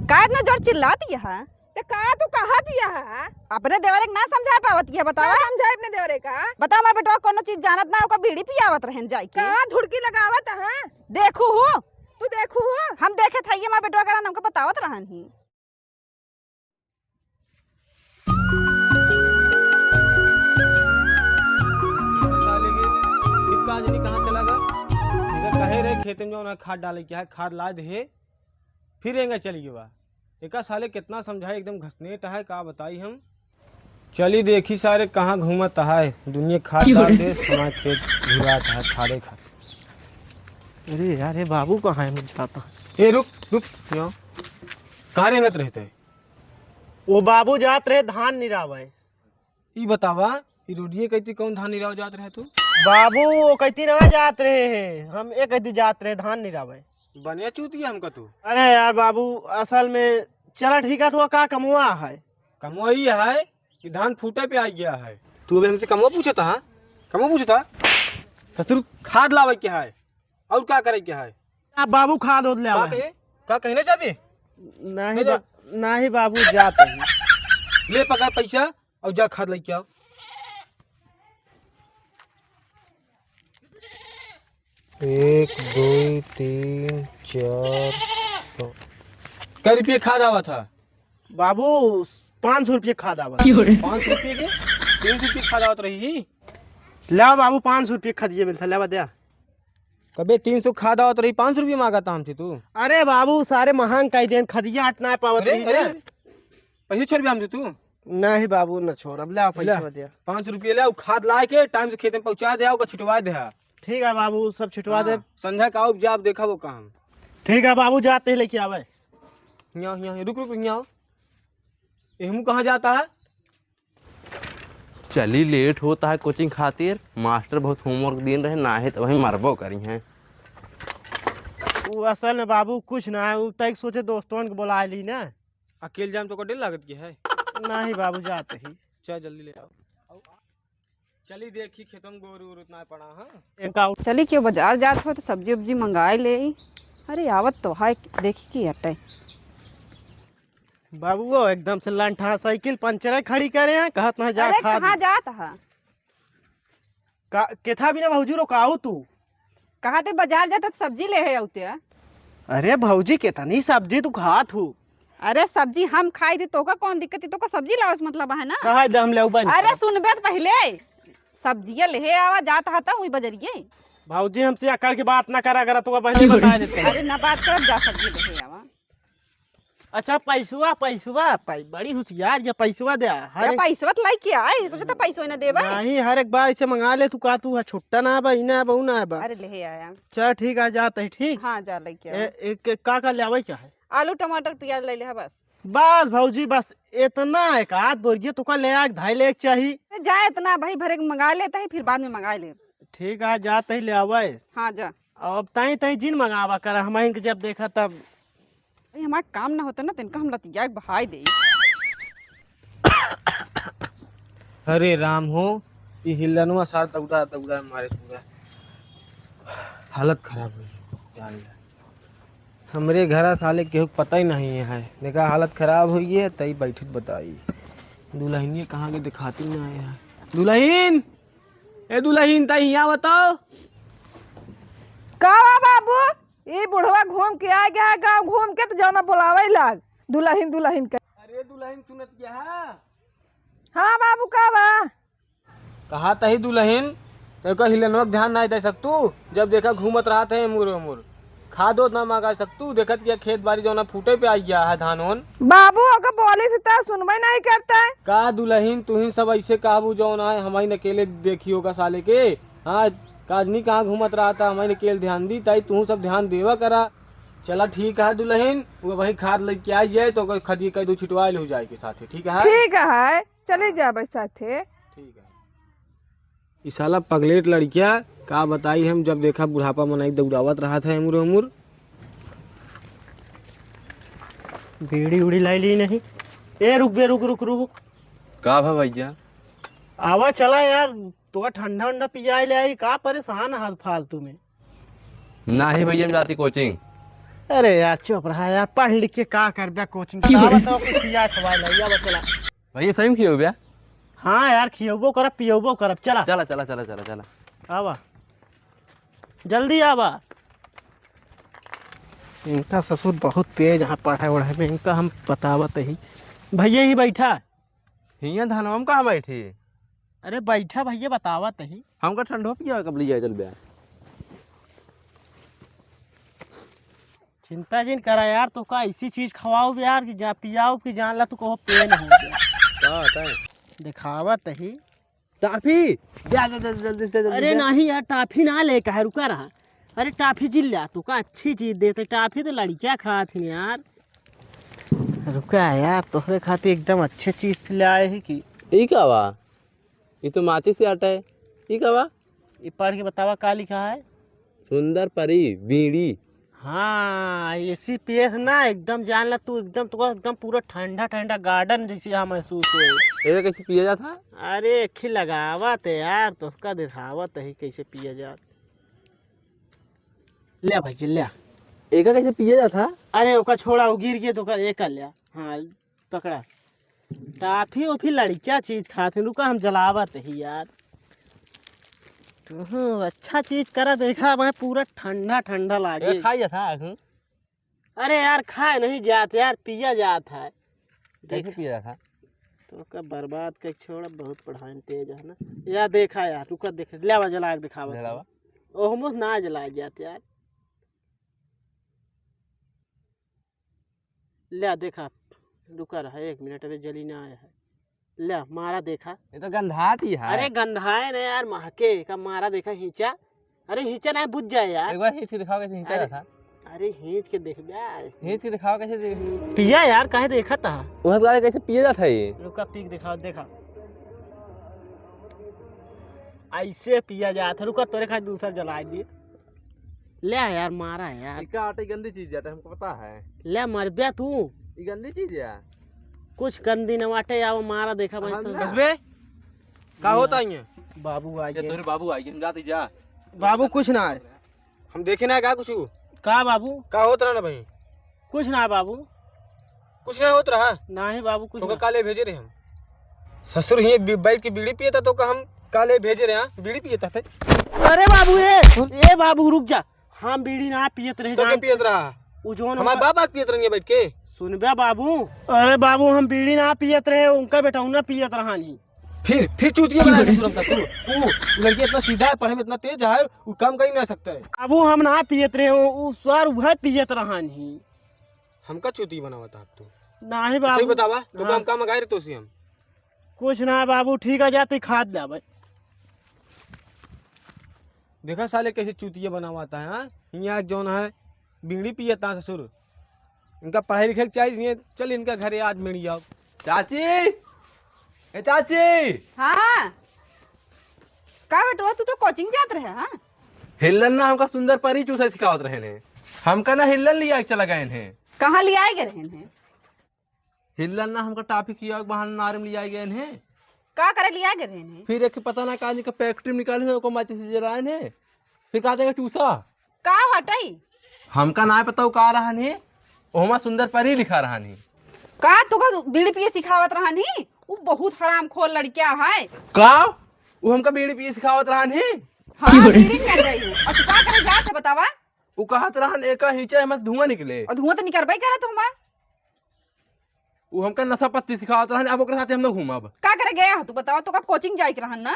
का इतना जोर चिल्लाती है? ते का तू कहा दिया है? अपने देवरे ना समझा पावत है, बतावा समझाए अपने देवरे का। बता मैं बेटा कोनो चीज जानत ना ओका बीड़ी पियावत रहन जाई के कहां धुड़की लगावत है? देखू हो तू देखू हो हम देखे थई मैं बेटा करा हमको बतावत रहन ही। साले के फिर काज नहीं कहां चला गया इधर कहे रहे खेत में जो ना खाद डाले क्या है खाद ला दे फिर एंगे चली बा एका साले कितना समझाए एकदम घसनेट है का बताई हम चली देखी सारे कहाँ घूमत है दुनिया खाद डाल दे समाज खेत घुराता है खाड़े खा। अरे यार ये बाबू कहाँ है मुझे जाता। ए रुक रुक क्यों कहाँ रेंगत रहते वो बाबू जात रहे धान निरावे। ई बतावा ई रोडिये कहती कौन धान निराव जात रहे तू बाबू वो कहती ना जात रहे हैं हम एक कहती जात रहे धान निरावे। बनिया चूतिया हमका तू अरे यार बाबू असल में चला ठीक है तो का कमुआ है कमुआ ही है कि धान फूटे पे आ गया है तू अभी हमसे कमुआ पूछता है कमुआ पूछता ससुर खाद लावे क्या है और क्या करे क्या है आप बाबू खाद उद ले का आवे। कहे का कहने चाहे नहीं बाबू जाते हैं। ले पकड़ पैसा और जा खाद लेके आओ। एक दो तीन चार कै रुपये खाद आवा था बाबू 500 रुपये खाद आवा। 500 रुपये के 300 रुपये खाद आवत रही ले बाबू 500 रुपये खदिए मिलता ले दे कबे 300 खाद आवत रही 500 रुपये मांगा था हमसे तू। अरे बाबू सारे महंग कह देन खदिया हटना पावत पैसे छोड़ हमसे तू नहीं बाबू न छोड़ अब ले पैसा दे 500 रुपये ले खाद ला के टाइम से खेत में पहुंचा दे छिटवा दे। ठीक है बाबू सब छिटवा दे संध्या का उपजाब देखा वो काम। ठीक है बाबू जाते ही लेके आवे। यहाँ रुक रुक यहाँ हम कहाँ जाता है चली लेट होता है कोचिंग खातिर मास्टर बहुत होमवर्क दिन रहे ना है तो वही मरबो करी हैं। वो असल में बाबू कुछ ना है तक सोचे दोस्तों को बुला ली ना अकेले जाम तो डेढ़ लागत की है नहीं बाबू जाते ही चल जल्दी ले आओ चली देखी खेतों में गोरू उतना पड़ा हाँ एक चली क्यों बाजार जात हो तो सब्जी उब्जी मंगाए ले। अरे आवत तो है देखी की हटे बाबू वो एकदम से लंठा साइकिल पंचर खड़ी करे हैं कहत ना जा अरे खाद कहाँ जात है केथा भी ना भौजी रोकाऊ तू कहा ते बाजार जाता तो सब्जी ले है औते। अरे भौजी केतनी सब्जी तू खात हूँ। अरे सब्जी हम खाई थी तो का कौन दिक्कत है तो का सब्जी लाओ मतलब है ना कहा दम ले बन। अरे सुनबे तो पहले सब्जियां ले आवा जाता हता हुई बजरिए। भौजी हमसे अकड़ के बात ना करा करा तो पहले बता देते अरे ना बात कर जा सब्जी ले आवा। अच्छा पैसुआ पैसुआ बड़ी होशियार ये पैसुआ दे अरे पैसा तो लाई के आए सोचे तो पैसा ना देबा नहीं हर एक बार इसे मंगा ले तू का तू छुट्टा ना बा इना बहु ना बा। अरे ले आया चल ठीक है जाते ही ठीक। हाँ जा लेके आ। एक का ले आवे क्या है आलू टमाटर प्याज ले ले बस बस भौजी बस इतना एक आध बोरिए तो का ले आ धाई ले चाहिए जा इतना भाई भरे मंगा लेता है फिर बाद में मंगा ले। ठीक है जाते ही ले आवे। हाँ जा अब ताई ताई जिन मंगावा कर हम इनके जब देखा तब हमारा काम ना होता ना तिनका हम लतिया बहाई दे। हरे राम हो ये हिलनवा सार दौड़ा दौड़ा हमारे पूरा हालत खराब हुई हमरे घर साले केहू पता ही नहीं है देखा हालत खराब हुई है तई बैठक बताई दुल्हनिया कहाँ के दिखाती ना आए है दुल्हन ए दुल्हन तई यहाँ बताओ का बाबू ये बुढ़वा घूम के आ गया गाँव घूम के तो जाना बुलावे लाग दुल्हन दुल्हन के। अरे दुल्हन सुनत क्या है हाँ बाबू का बा कहा तही दुल्हन तो हिलनवा ध्यान नहीं दे सकतू जब देखा घूमत रहा थे मुर मुर खाद ना मांगा सकतू देखत क्या खेत बाड़ी जो ना फूटे पे आ गया है धान ओन बाबू अगर बोले से तो सुनवाई नहीं करता है का दुल्हन तुहिन सब ऐसे काबू जो ना है हमारी अकेले देखी होगा साले के। हाँ काजनी कहाँ घूमत रहा था हमारे अकेले ध्यान दी ताई तू सब ध्यान देवा करा। चला ठीक है दुल्हन वो वही खाद लेके आई जाए तो खदी कह दो छिटवा हो जाए के साथ ठीक है। ठीक है चले जा साथे ठीक है। इस साला पगलेट लड़किया का बताई हम जब देखा बुढ़ापा मनाई दौड़ावत रहा था उम्र उम्र बीड़ी उड़ी लाई ली नहीं। ए रुक बे रुक रुक रुक का भा भैया आवा चला यार तो ठंडा ठंडा पिजाई ले आई का परेशान हाल फालतू में ना ही भैया जाती कोचिंग अरे यार चुप रहा यार, पढ़ लिख के का कर बे कोचिंग बताओ कुछ पिया खवाई लइया बचला। भैया सही में खियो भैया। हाँ यार खियोबो करब पियोबो करब। चला चला चला चला चला चला। आवा जल्दी आवा। इनका ससुर बहुत तेज यहाँ पढ़ाई वढ़ाई में, इनका हम बतावत ही। भैया ही बैठा। हियाँ धानवा में कहाँ बैठी? अरे बैठा भैया बतावत ही। हमका ठंडो पिया कब लिया चल भैया। चिंता जिन करा यार, तो का ऐसी चीज खवाओ भी यार कि जा पियाओ कि जान ला तू कहो पेन हो गया। क्या होता है? दिखावत ही। टाफी जा जा जल्दी से। अरे नहीं यार टाफी ना लेकर है, रुका रहा। अरे टाफी जिल जा, तू का अच्छी चीज देते। टाफी तो लड़कियां खाती यार। रुका यार, तोहरे खातिर एकदम अच्छे चीज ले आए ही की। ये क्या हुआ? ये तो माचिस से आटा है। ये क्या हुआ? ये पढ़ के बतावा का लिखा है। सुंदर परी बीड़ी। हाँ एसी पेस ना एकदम जान ला तू, एकदम तो एकदम पूरा ठंडा ठंडा गार्डन जैसे यहाँ महसूस हुए। ये कैसे पिया जाता? अरे अखी लगावत है यार, तो का दिखावत है कैसे पिया जात। ले भैया ले। एक कैसे पिया जाता? अरे ओका छोड़ा, वो गिर गया तो का एक लिया। हाँ पकड़ा। टाफी ओफी लड़किया चीज खाते, रुका हम जलावत ही यार। तो अच्छा चीज करा देखा, मैं पूरा ठंडा ठंडा लागे। खाई जाता? अरे यार खाए नहीं जाते यार, पिया जात है। कैसे पिया जाता? तो का बर्बाद कर छोड़ा, बहुत पढ़ाई में तेज है ना यार। देखा यार, रुका देख ले जला के दिखावा। ओहमो ना जला जाते यार। ले देखा, रुका रहा 1 मिनट, अभी जली ना आया है। ले मारा देखा। ये तो गंधाती है। अरे गंधाए ना यार, महके का मारा देखा हिंचा। अरे हिंचा ना बुझ जाए यार। एक बार हिंच के दिखाओ कैसे हिंचा जाता? अरे हिंच के देख यार। हिंच के दिखाओ कैसे पिया यार, काहे देखा था। वह गाय कैसे पिया जाता है? ये रुका पीक दिखाओ। देखा ऐसे पिया जाता। रुका तोरे खातिर दूसरा जला दिए। ले यार मारा यार। इसका आटा गंदी चीज जाता है, हमको पता है। ले मर बे तू, ये गंदी चीज है। कुछ गंदी न वाटे या वो मारा देखा मैं तो। कसबे का होता है? बाबू आ ये गए। तोरे बाबू आई हम जाती जा। बाबू कुछ ना है, हम देखे ना का कुछ का बाबू का होत रहा ना भाई। कुछ ना बाबू, कुछ ना होत रहा ना ही बाबू कुछ तो ना। काले भेजे रहे हम। ससुर ही बैठ के बीड़ी पिए था तो का हम काले भेजे रहे हैं बीड़ी पिए थे। अरे बाबू ए बाबू रुक जा। हम बीड़ी ना पियत रहे। तो के पियत रहा उजोन हमारे बाबा पियत रहेंगे बैठ के। सुनबे बाबू। अरे बाबू हम बीड़ी ना पियत रहे, उनका बेटा उन्हें पियत रहा नहीं। फिर चूतिया बना ससुर का तू लड़की इतना सीधा है, पढ़े में इतना तेज है, वो काम कर ही ना सकता है। बाबू हम ना पियत रहे, वो स्वर वह पियत रहा नहीं। हमका चूती बनावा था तू। ना ही सही बाबू बतावा तो हाँ। काम काम मंगाए रहे तो सी हम कुछ ना बाबू, ठीक है जाते खाद ले भाई। देखा साले कैसे चूतिया बनावाता है। हाँ यहाँ जौन है बीड़ी पियता है ससुर, इनका पढ़ाई लिखाई चाहिए। चल इनका घरे आज मिल जाओ। चाची, ए चाची। हाँ का बेटवा तू तो कोचिंग जात रहे? हाँ हिल्लन ना हमका सुंदर परी चूसा सिखावत रहे ने। हमका ना हिल्लन लिया के चला गए हैं। कहाँ ले आए गए हैं? हिल्लन ना हमका टाफी किया बहाना नारे में लिया गए हैं। का करे ले आए गए हैं? फिर एक पता ना कहानी का फैक्ट्री में निकाले थे, माचिस से जलाए हैं। फिर कहा देगा चूसा। का हटाई? हमका ना पता का रहा नहीं, ओमा सुंदर परी लिखा रहा नहीं। का तो का बीड़ी पिए सिखावत रहा नहीं? वो बहुत हराम खोर लड़किया है। का वो हमका बीड़ी पिए सिखावत रहा नहीं। हाँ बीड़ी में गई हूँ। और तू का करे जात है बतावा? वो कहत रहा एक हिंचा हमसे धुआं निकले। और धुआं तो निकलबे करे तुम। वो हमका नशा पत्ती सिखावत रहा। अब ओकरे साथे हम ना घूमब। का करे गया तू बतावा? तो का कोचिंग जाई रहन ना?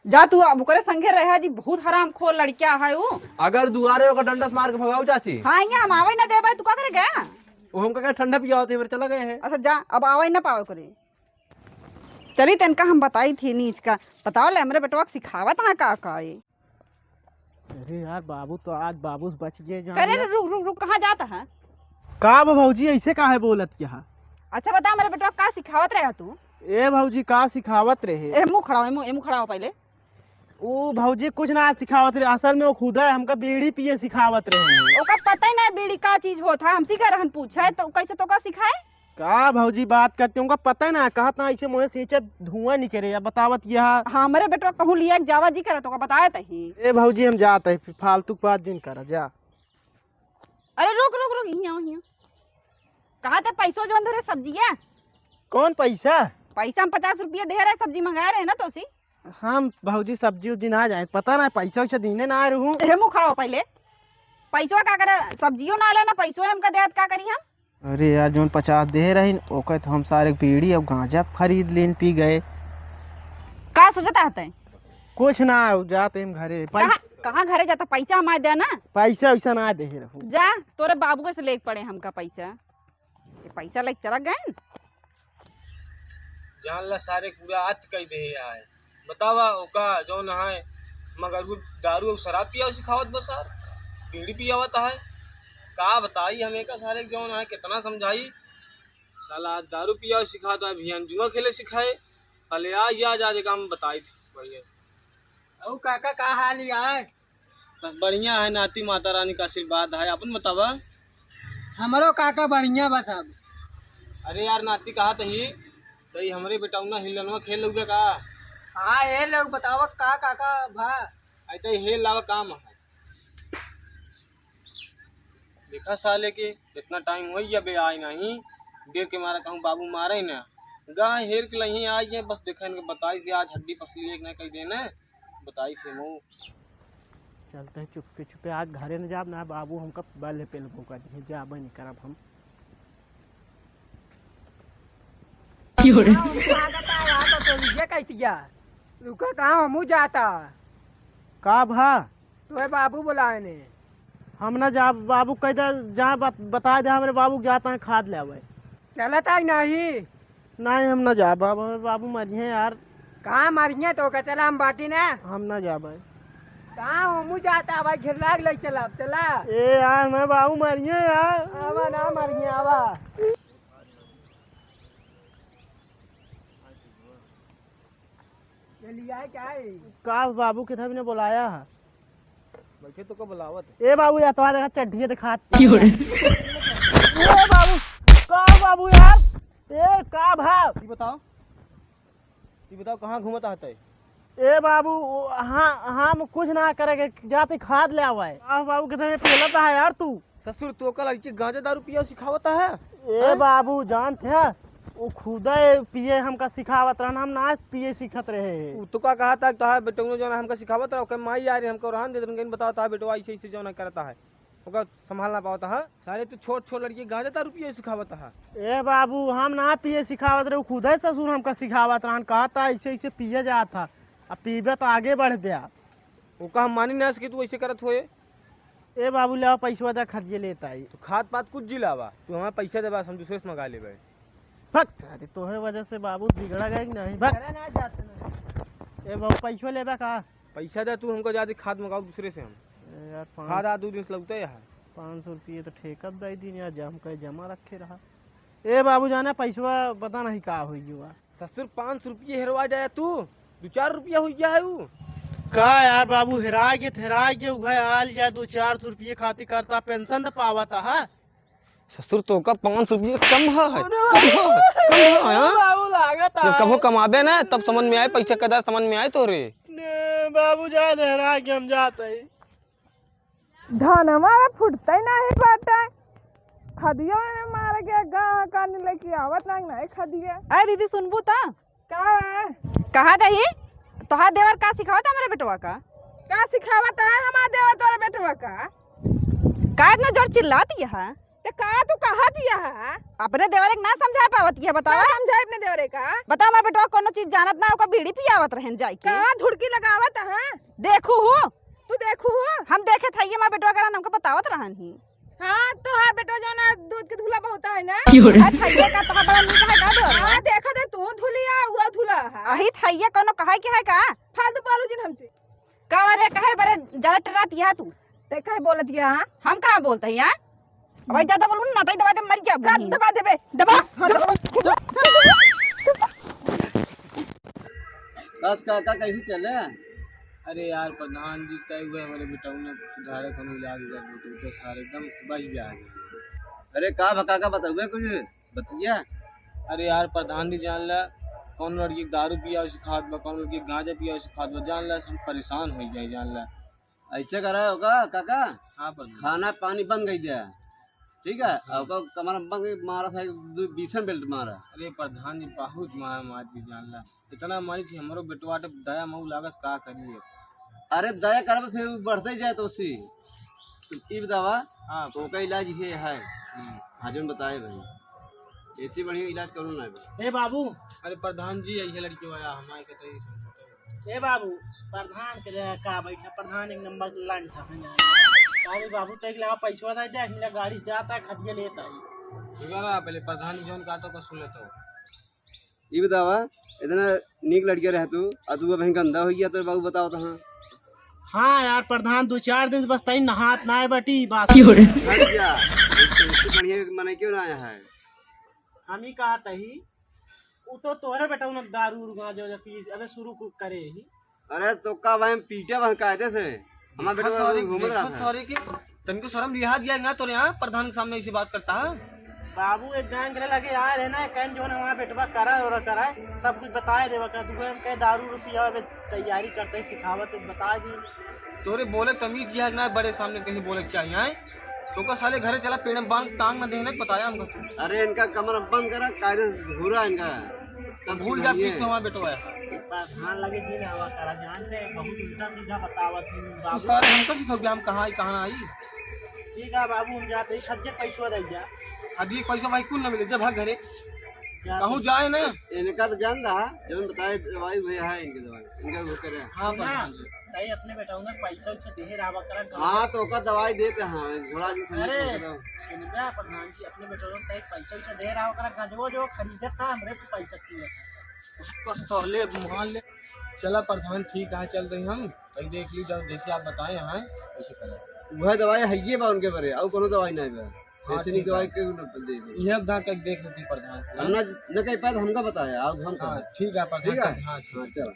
जा तू अब ओकरे संगे रहे जी, बहुत हराम खोर लड़किया है वो। अगर दुआरे ओकर डंडा से मार के भगाओ चाची। हाँ यहाँ हम आवे ना देबे। तू का करे गया? वो हमका क्या ठंडा पिया होते फिर चला गए हैं। अच्छा जा, अब आवे ना पावे करे। चली तनका हम बताई थी नीच का, बताओ ले हमरे बेटवा सिखावत है का ये। अरे यार बाबू तो आज बाबू से बच गए। अरे रुक रुक रुक, कहाँ जाता है? का भौजी ऐसे का है बोलत यहाँ? अच्छा बता मेरे बेटवा का सिखावत रहा तू? ए भौजी का सिखावत रहे? ए मुंह खड़ा हो, मुंह खड़ा हो पहले। वो भौजी कुछ ना सिखावत रहे, असल में वो खुद है हमका बीड़ी पिए सिखावत रहे। ओका पता ही ना बीड़ी का चीज होता है। हमसी का रहन पूछा तो कैसे तो का सिखाए? का भौजी बात करते उनका पता है ना, कहता ऐसे मुँह से धुआं निकले या बतावत यहाँ। हाँ मेरे बेटवा कहूँ लिया जावा जी करे तो का बताया तही। ए भौजी हम जाते हैं, फालतू बात दिन करा जा। अरे रुक रुक रुक, हियाँ हियाँ कहा था पैसों जो अंदर है सब्जियाँ। कौन पैसा? पैसा हम 50 रुपया दे रहे, सब्जी मंगा रहे हैं ना तो सी। हम भाजी सब्जी उब्जी ना जाए, पता ना पैसा वैसा दीने ना आ रहूँ। अरे मुँह खाओ पहले, पैसवा का करे, सब्जियों ना लेना पैसों हमका देहत का करी हम। अरे यार जोन 50 दे रही ओके तो हम सारे बीड़ी और गांजा खरीद लेन पी गए। का सोचता है कुछ ना जाते हम घरे। कहाँ घरे जाता, पैसा हमारे दे ना। पैसा वैसा ना दे रहूँ। जा तोरे बाबू से लेके पड़े हमका पैसा, ये पैसा लेके चला गए। जान ला सारे पूरा आज कई दे आए। बतावा ओका जो ना है मगर वो दारू और शराब पिया सिखावत बस यार, बीड़ी पियावत है। का बताई हमें का सारे जो ना है कितना समझाई, साला दारू पिया सिखाता है, भियान जुआ खेले सिखाए। पहले आज आज काम बताई थी भैया। ओ काका का हाल है? बस बढ़िया है, नाती माता रानी का आशीर्वाद है। अपन बतावा। हमारो काका बढ़िया बस अब। अरे यार नाती कहा तही हमरे बेटाउना हिलनवा खेल लोगे का। हाँ ये लोग बताओ का काका भा। ऐसे हेल लावा काम है। देखा साले के इतना टाइम हो या बे आए नहीं, देर के मारा कहूँ बाबू मारे ना गाय हेर के लही आई है। बस देखा इनके बताई से आज हड्डी पसली एक ना कही देना बताई से मऊ। चलते हैं चुपके चुपे आज घरे न जाब ना बाबू हमका बल पे भूखा दिए जाब नहीं करब हम। रुका कहाँ हमू जाता का भा तुम्हें बाबू बुलाए ने। हम ना जा बाबू कह दे जहाँ बता दे हमारे बाबू जाता है खाद ले आवे। चलता नहीं नहीं हम ना जा बाबू, हमारे बाबू मरिए यार। कहाँ मारिए तो का चला हम बाटी ने। हम ना जा भाई। कहाँ हमू जाता भाई घिरलाग लग चला चला। ए यार मैं बाबू मरिए यार। आवा ना मारिए आवा। चलिए क्या है? का बाबू किधर भी ने बुलाया है? बैठे तो कब बुलावत। ए बाबू या तो चड्ढी दिखा। ए बाबू का बाबू यार, ए का भाव ये बताओ कहाँ घूमता है। ए बाबू हाँ हम कुछ ना करेंगे, जाते खाद ले आवा है। बाबू किधर में पेलता है यार तू। ससुर तो का लड़की गांजा दारू पिया सिखावता है। ए बाबू जानते है वो खुद पिए हमका सिखावत रहन, हम ना पिए सीखत रहे। तो का कहा था तो बेटो जो हमका सिखावत रहा ओके माई यार हमको रहन दे देन बताओ ता बेटो ऐसे ऐसे जो ना करता है ओका संभालना पाता है। सारे तो छोट छोट लड़की गांजा दारू पिए सिखावता है। ए बाबू हम ना पिए सिखावत रहे, खुद ही ससुर हमका सिखावत रहन, कहा था ऐसे ऐसे पिए जा था। अब पीबे तो आगे बढ़ गया। ओका हम मानी ना कि तू ऐसे करत होए। ए बाबू ले पैसा दे खर्चे लेता है। तो खाद पात कुछ जिलावा तू हमें पैसा देबा हम दूसरे से मंगा लेबे। भक्त अरे तोहरे वजह से बाबू बिगड़ा गया कि नहीं। भक्त ए बाबू पैसा लेबे का? पैसा दे तू हमको ज्यादा खाद मंगाओ दूसरे से हम। यार खाद आ 2 दिन से लगते है 500 रुपये तो ठेका दे दी यार, जम कहीं जमा रखे रहा। ए बाबू जाना पैसा पता नहीं का हो गया। ससुर 500 रुपये हेरवा जाए तू 2-4 रुपया हो गया है वो का यार बाबू हेरा के भाई हाल जा 200-400 रुपये खातिर करता पेंशन तो पावता है। ससुर तो का 500 रुपये कम है बाबू लागत जब कभो कमाबे ना तब समझ में आए पैसा कदा समझ में आए तो रे। बाबू जा हेरा के हम जाते हैं। धान हमारा फुटता नहीं बाटा खदिया में मार गया गाँव का लेके आवत नहीं खदिया। अरे दीदी सुनबू ता का कहा दही तोहार देवर का सिखावता मेरे बेटवा का सिखावत है हमारा देवा तोरा बेटवा का इतना जोर चिल्लाती है। ते का तू कहा दिया है? अपने देवर एक ना समझा पावत है। बतावा समझाए अपने देवरे का। बताओ मैं बेटवा कोनो चीज जानत ना ओका बीड़ी पियावत रहन जाई के। कहाँ धुड़की लगावत है? देखू हो तू देखू हम देखे थई मैं बेटवा करा हमको बतावत रहन ही। हाँ तो हाँ बेटो जो ना दूध के धुला बहुत है ना। थैया का तोहा बड़ा नीक है का देवर। हाँ देखा दे तू धुलिया हुआ धुला है। अही थैया कोनो कहे के है का फालतू बोलू जिन हमसे का रे कहे बरे ज्यादा टराती है तू। ते कहे बोलत या हम कहां बोलते हैं यार भाई ज्यादा बोलू ना नटाई दबा दे मर जा का दबा देबे दबा। बस काका कैसे चले। अरे यार प्रधान जी तय हुए हमारे बेटाऊ ने सुधारे को इलाज उधर सारे एकदम बच गया। अरे का भका का बताओगे कुछ बतिया। अरे यार प्रधान जी जान ला कौन लड़की दारू पिया सिखात बा, कौन लड़की गांजा पिया सिखात बा, जान ला हम परेशान हो गए। जान ला ऐसे करा होगा काका हाँ प्रधान खाना पानी बन गई दिया। ठीक है। अब कमर में मारा था 20 बेल्ट मारा। अरे प्रधान जी बहुत मारा मार दी जानला, इतना मारी थी हमारो बेटवा दया मऊ लागत का करिए। अरे दया करब फिर बढ़ते ही जाए तो उसी तो ई बतावा। हाँ तो का इलाज ये है हाजन बताए भाई, ऐसी बढ़िया इलाज करो ना भाई। ए बाबू, अरे प्रधान जी यही लड़की वाला हमारे के तो ए बाबू, प्रधान के जगह का बैठा, प्रधान एक नंबर लाइन था अरे बाबू तो एक लगा पैसा दे दे, मेरा गाड़ी जाता है खदिया लेता है। पहले प्रधान जी का तो सुन लेता हूँ। ई बतावा इतना नीक लड़किया रह तू और तू अब गंदा हो गया तो बाबू बताओ तो। हाँ हाँ यार प्रधान 2-4 दिन से बस तई नहात ना बटी बात हट जा, इससे बढ़िया मने क्यों ना आया है। हम ही कहा तही वो तो तोहरे बेटा उन दारू उर्गा जो पी अबे शुरू करे ही। अरे तो का भाई पीटे वहां कायदे से हमारा बेटा घूम रहा था। सॉरी कि तुमको शर्म लिहाज दिया ना तो यहाँ प्रधान के सामने ऐसी बात करता है। बाबू एक गैंग करे लगे यार है ना कहीं जो ना वहाँ बेटवा करा और करा सब कुछ बताए देवा कर तू हम कहीं दारू रुपया तैयारी करते सिखावत बता दी। तोरे बोले तमीज दिया ना बड़े सामने कहीं बोले चाहिए आए तो का साले घरे चला पेड़ में बांध टांग में देने बताया हमको तू। अरे इनका कमर बंद करा कायदे से घूरा इनका तब भूल जा पीट तो हमारा बेटवा प्रधान लगे जी ने हवा करा जान से बहुत उल्टा सीधा बतावत तू बाबू। सारे हमको सिखा हम कहाँ आई ठीक है बाबू हम जाते सज्जे पैसों दे जा अभी पैसा भाई कुल न मिले जब भाग घरे जा कहूँ जाए ना। इनका तो जान रहा जब बताए दवाई भैया है इनकी दवाई इनका वो करे। हाँ ना प्रधान जी तई अपने बेटा उन्हें पैसा उसे दे रावा करा। हाँ तो का दवाई देते हैं घोड़ा जी संजय अरे को दो। सुनिया प्रधान जी अपने बेटा को तई पैसा उसे दे रावा करा गजबो जो खरीदे था हमरे को पैसा की उसका साले मान ले। चला प्रधान ठीक है चल रही हम कहीं देख ली जब जैसे आप बताए हैं वैसे करें। वह दवाई है ये बा उनके बारे और कोनो दवाई नहीं बा। हाँ, ऐसी ठीक दवाई के दे दे यह गा के देख लेती प्रधान। हम ना न कहीं पैद हमका बताया आप हम हाँ का ठीक है प्रधान। ठीक है हाँ हाँ चल।